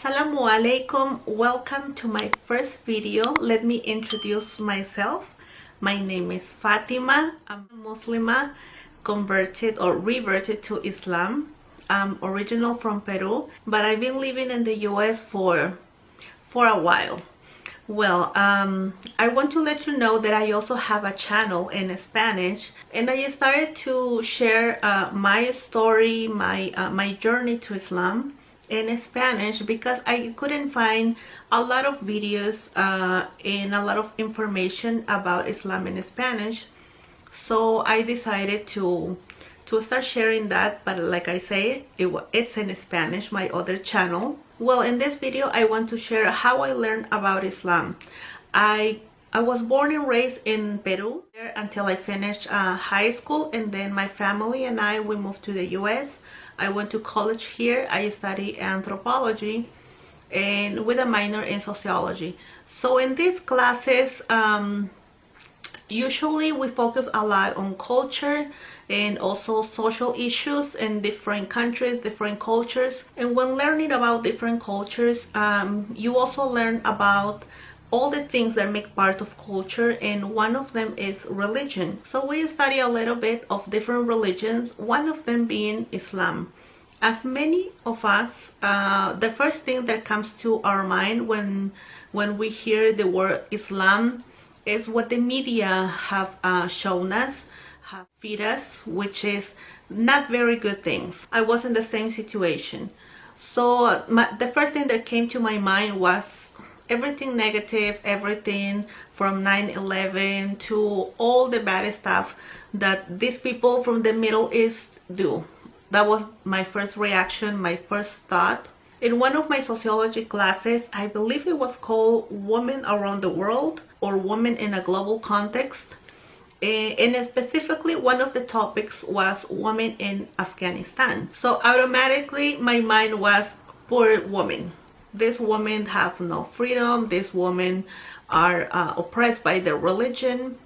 Assalamu alaikum. Welcome to my first video. Let me introduce myself. My name is Fatima. I'm a Muslimah converted or reverted to Islam. I'm original from Peru, but I've been living in the US for a while. Well, I want to let you know that I also have a channel in Spanish, and I started to share my story, my journey to Islam in Spanish because I couldn't find a lot of videos and a lot of information about Islam in Spanish. So I decided to start sharing that, but like I say, it's in Spanish, my other channel. Well, in this video I want to share how I learned about Islam. I was born and raised in Peru until I finished high school, and then my family and we moved to the US. I went to college here. I studied anthropology and with a minor in sociology. So in these classes, usually we focus a lot on culture and also social issues in different countries, different cultures. And when learning about different cultures, you also learn about all the things that make part of culture, and one of them is religion. So we study a little bit of different religions, one of them being Islam. As many of us, the first thing that comes to our mind when we hear the word Islam is what the media have shown us, have fed us, which is not very good things. I was in the same situation. So the first thing that came to my mind was everything negative, everything from 9/11 to all the bad stuff that these people from the Middle East do. That was my first reaction, my first thought. In one of my sociology classes, I believe it was called Women Around the World or Women in a Global Context. And specifically, one of the topics was women in Afghanistan. So automatically my mind was, poor women. These women have no freedom. These women are oppressed by their religion.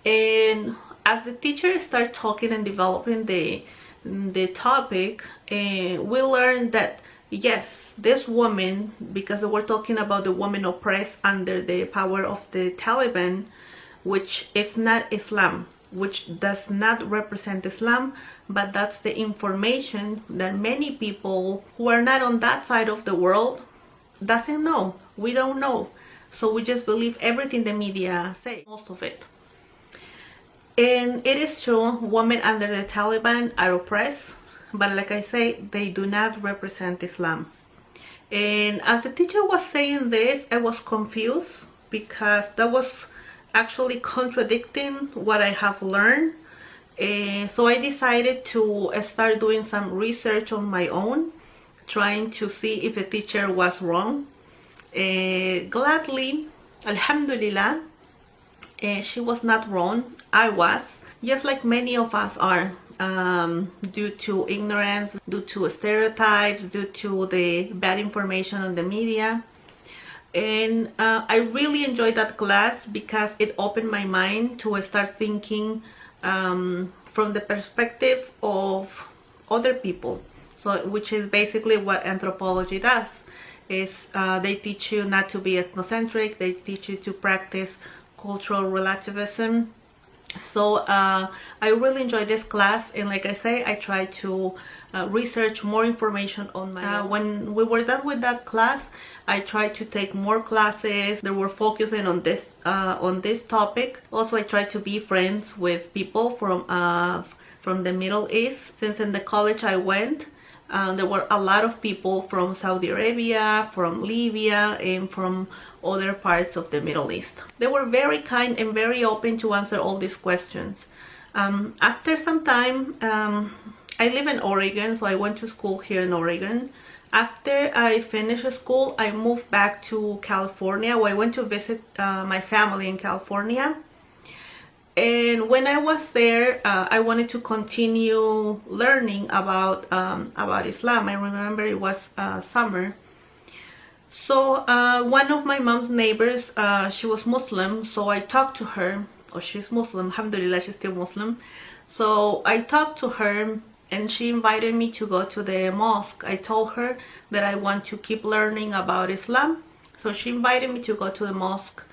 And as the teacher started talking and developing the topic, we learned that yes, this woman, because we're talking about the woman oppressed under the power of the Taliban, which is not Islam, which does not represent Islam, but that's the information that many people who are not on that side of the world doesn't know. We don't know. So we just believe everything the media say, most of it. And it is true, women under the Taliban are oppressed, but like I say, they do not represent Islam. And as the teacher was saying this, I was confused because that was actually contradicting what I have learned. So I decided to start doing some research on my own, trying to see if the teacher was wrong. Gladly, alhamdulillah, she was not wrong. I was, just like many of us are, due to ignorance, due to stereotypes, due to the bad information on the media. And I really enjoyed that class because it opened my mind to start thinking from the perspective of other people. So, which is basically what anthropology does. Is they teach you not to be ethnocentric. They teach you to practice cultural relativism. So I really enjoyed this class, and like I say, I tried to research more information on my own. When we were done with that class, I tried to take more classes that were focusing on this topic. Also, I tried to be friends with people from the Middle East, since in the college I went, there were a lot of people from Saudi Arabia, from Libya, and from other parts of the Middle East. They were very kind and very open to answer all these questions. After some time, I live in Oregon, so I went to school here in Oregon. After I finished school, I moved back to California, where I went to visit my family in California. And when I was there, I wanted to continue learning about Islam. I remember it was summer. So one of my mom's neighbors, she was Muslim, so I talked to her. Oh, she's Muslim, alhamdulillah, she's still Muslim. So I talked to her and she invited me to go to the mosque. I told her that I want to keep learning about Islam, so she invited me to go to the mosque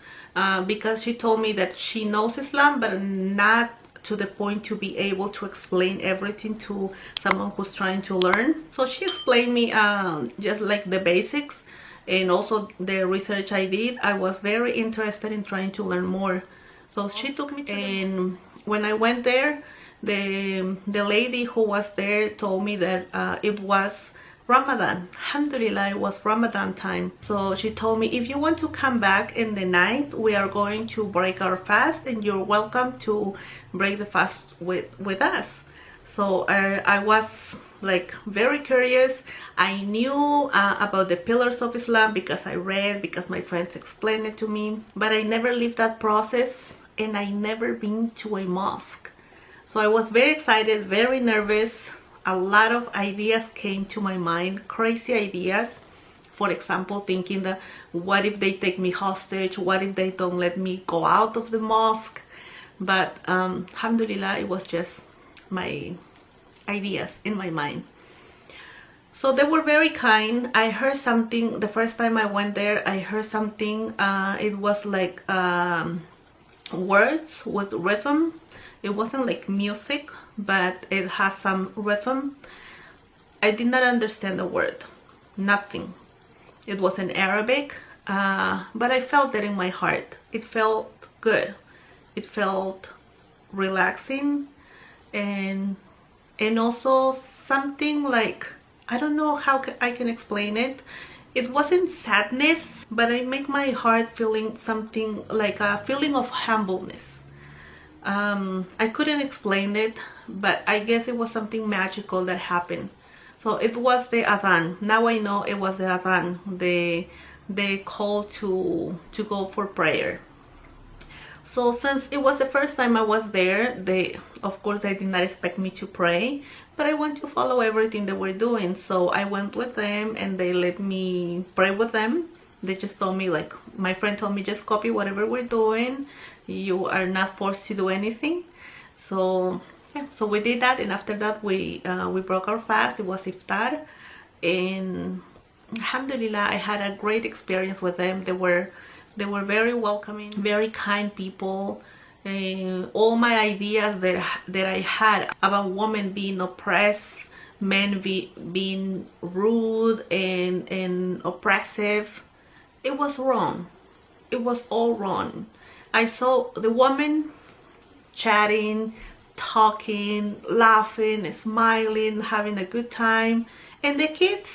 because she told me that she knows Islam, but not to the point to be able to explain everything to someone who's trying to learn. So she explained me just like the basics, and also the research I did. I was very interested in trying to learn more. So she took me, and when I went there, the lady who was there told me that it was Ramadan. Alhamdulillah, it was Ramadan time. So she told me, if you want to come back in the night, we are going to break our fast, and you're welcome to break the fast with us. So I was like very curious. I knew about the pillars of Islam because I read, because my friends explained it to me, but I never lived that process, and I never been to a mosque. So I was very excited, very nervous. A lot of ideas came to my mind, crazy ideas. For example, thinking that what if they take me hostage? What if they don't let me go out of the mosque? But alhamdulillah, it was just my ideas in my mind. So they were very kind. I heard something the first time I went there. I heard something, it was like words with rhythm. It wasn't like music, but it has some rhythm. I did not understand the word, nothing. It was in Arabic, but I felt it in my heart. It felt good. It felt relaxing, and also something like, I don't know how I can explain it. It wasn't sadness, but I make my heart feeling something like a feeling of humbleness. I couldn't explain it, but I guess it was something magical that happened. So it was the adhan. Now I know it was the adhan, the call to go for prayer. So since it was the first time I was there, of course they did not expect me to pray, but I want to follow everything they were doing. So I went with them, and they let me pray with them. They just told me, like, my friend told me, just copy whatever we're doing. You are not forced to do anything. So yeah, so we did that, and after that we broke our fast. It was iftar, and alhamdulillah, I had a great experience with them. They were very welcoming, very kind people. All my ideas that I had about women being oppressed, men being rude and oppressive, it was wrong. It was all wrong. I saw the woman chatting, talking, laughing, smiling, having a good time, and the kids,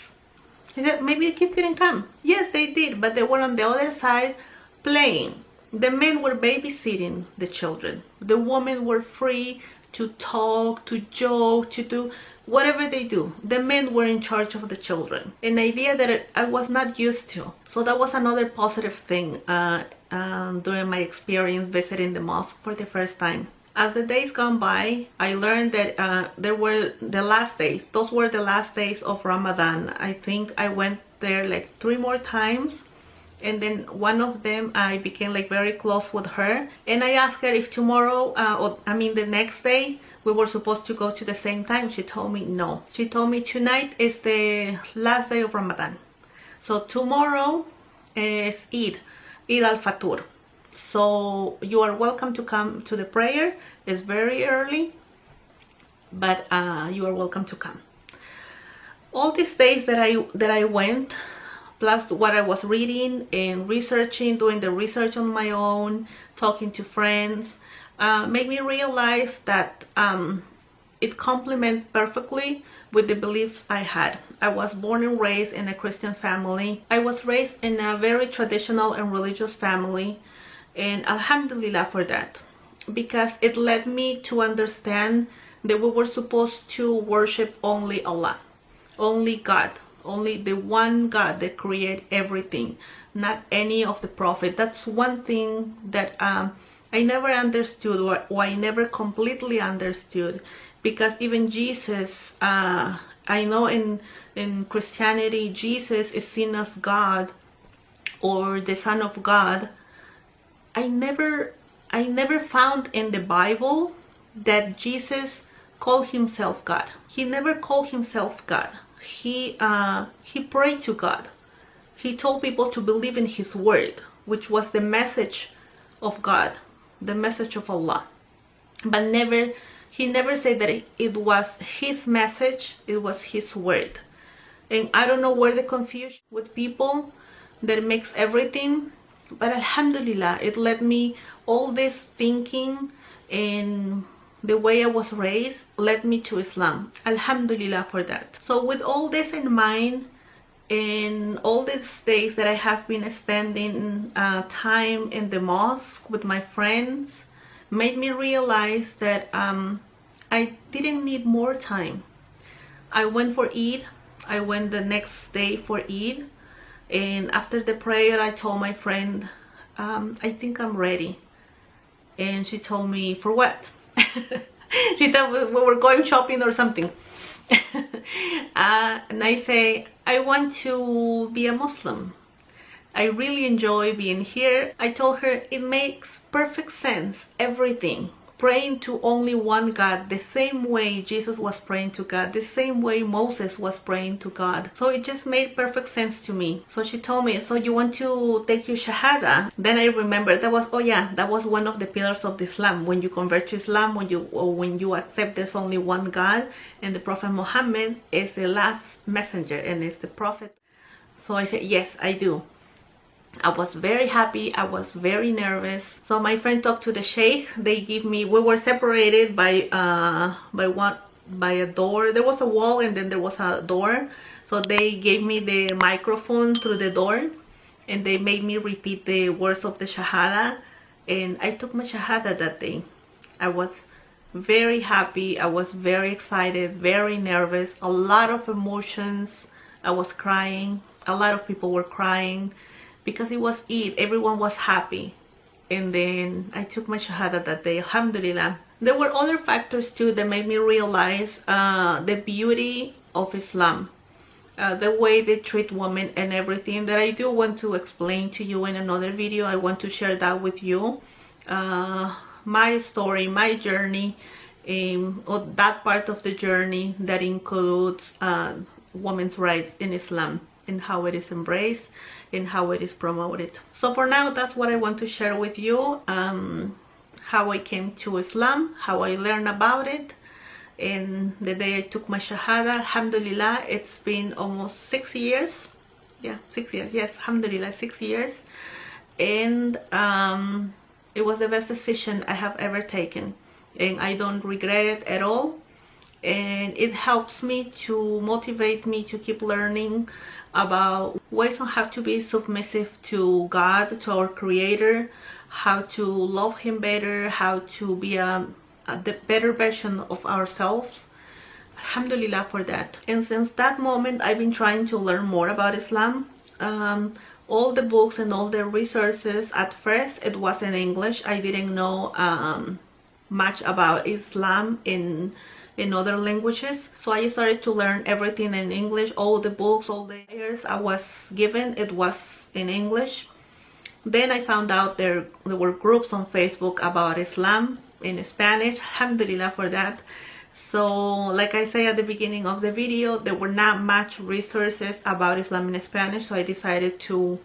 maybe the kids didn't come. Yes, they did, but they were on the other side playing. The men were babysitting the children. The women were free to talk, to joke, to do whatever they do. The men were in charge of the children, an idea that I was not used to. So that was another positive thing during my experience visiting the mosque for the first time. As the days gone by, I learned that there were the last days. Those were the last days of Ramadan. I think I went there like 3 more times, and then one of them I became like very close with her, and I asked her if tomorrow, the next day, we were supposed to go to the same time. She told me no. She told me tonight is the last day of Ramadan. So tomorrow is Eid al-Fatur. So you are welcome to come to the prayer. It's very early, but you are welcome to come. All these days that I went, plus what I was reading and researching, doing the research on my own, talking to friends, made me realize that it complements perfectly with the beliefs I had. I was born and raised in a Christian family. I was raised in a very traditional and religious family, and alhamdulillah for that, because it led me to understand that we were supposed to worship only Allah, only God, only the one God that created everything, not any of the prophet. That's one thing that I never understood, or I never completely understood, because even Jesus, I know in Christianity, Jesus is seen as God or the Son of God. I never found in the Bible that Jesus call himself God. He never called himself God. He prayed to God. He told people to believe in his word, which was the message of God, the message of Allah. But he never said that it was his message, it was his word. And I don't know where the confusion with people that makes everything, but alhamdulillah, it led me, all this thinking and the way I was raised led me to Islam. Alhamdulillah for that. So with all this in mind, and all these days that I have been spending time in the mosque with my friends, made me realize that I didn't need more time. I went for Eid. I went the next day for Eid, and after the prayer I told my friend, I think I'm ready. And she told me, for what? She thought we were going shopping or something. And I say, I want to be a Muslim. I really enjoy being here. I told her it makes perfect sense, everything. Praying to only one God, the same way Jesus was praying to God, the same way Moses was praying to God. So it just made perfect sense to me. So she told me, so you want to take your Shahada? Then I remember that was, oh yeah, that was one of the pillars of Islam. When you convert to Islam, when you accept there's only one God, and the Prophet Muhammad is the last messenger and is the Prophet. So I said, yes, I do. I was very happy. I was very nervous. So my friend talked to the sheikh. They give me, we were separated by a door. There was a wall and then there was a door. So they gave me the microphone through the door and they made me repeat the words of the Shahada. And I took my Shahada that day. I was very happy. I was very excited, very nervous, a lot of emotions. I was crying. A lot of people were crying. Because it was Eid, everyone was happy. And then I took my Shahada that day, alhamdulillah. There were other factors too that made me realize the beauty of Islam. The way they treat women and everything that I do want to explain to you in another video. I want to share that with you. My story, my journey, that part of the journey that includes women's rights in Islam and how it is embraced and how it is promoted. So for now, that's what I want to share with you. How I came to Islam, how I learned about it, and the day I took my Shahada, alhamdulillah, it's been almost 6 years. Yeah, 6 years, yes, alhamdulillah, 6 years. And it was the best decision I have ever taken, and I don't regret it at all. And it helps me to motivate me to keep learning about ways on how to be submissive to God, to our Creator, how to love Him better, how to be the better version of ourselves. Alhamdulillah for that. And since that moment, I've been trying to learn more about Islam. All the books and all the resources, at first it was in English. I didn't know much about Islam in other languages, so I started to learn everything in English. All the books, all the years I was given, it was in English. Then I found out there were groups on Facebook about Islam in Spanish. Alhamdulillah for that. So like I say at the beginning of the video, there were not much resources about Islam in Spanish, so I decided to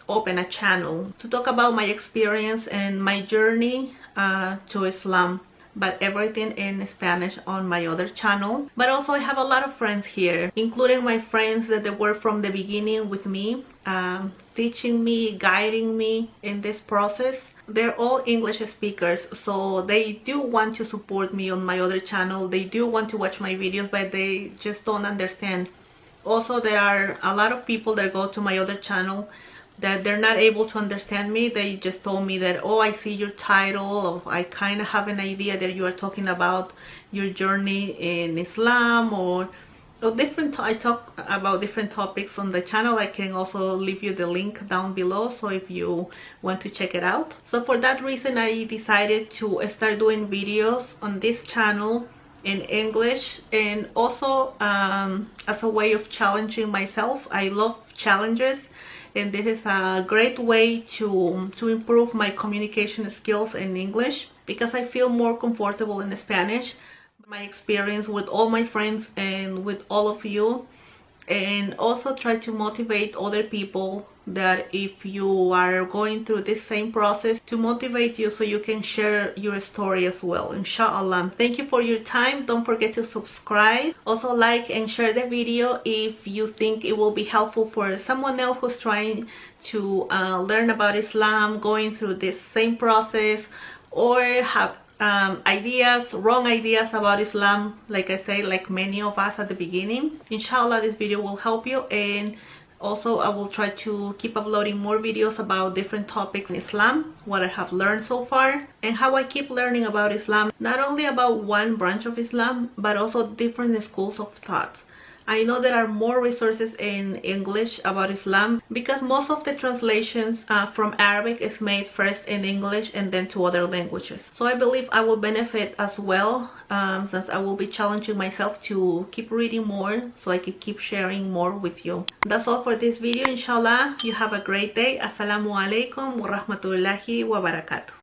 open a channel to talk about my experience and my journey to Islam, but everything in Spanish on my other channel. But also I have a lot of friends here, including my friends that they were from the beginning with me, teaching me, guiding me in this process. They're all English speakers, so they do want to support me on my other channel. They do want to watch my videos, but they just don't understand. Also, there are a lot of people that go to my other channel that they're not able to understand me. They just told me that, oh, I see your title, or I kind of have an idea that you are talking about your journey in Islam, or different. I talk about different topics on the channel. I can also leave you the link down below, so if you want to check it out. So for that reason, I decided to start doing videos on this channel in English, and also as a way of challenging myself. I love challenges, and this is a great way to improve my communication skills in English, because I feel more comfortable in Spanish. my experience with all my friends and with all of you, and also try to motivate other people that if you are going through this same process, to motivate you so you can share your story as well, inshallah. Thank you for your time. Don't forget to subscribe. Also like and share the video if you think it will be helpful for someone else who's trying to learn about Islam, going through this same process, or have wrong ideas about Islam, like I say, like many of us at the beginning. Inshallah, this video will help you, and also I will try to keep uploading more videos about different topics in Islam, what I have learned so far, and how I keep learning about Islam, not only about one branch of Islam, but also different schools of thought. I know there are more resources in English about Islam because most of the translations from Arabic is made first in English and then to other languages. So I believe I will benefit as well, since I will be challenging myself to keep reading more so I can keep sharing more with you. That's all for this video. Inshallah, you have a great day. Assalamu alaikum wa rahmatullahi wa barakatuh.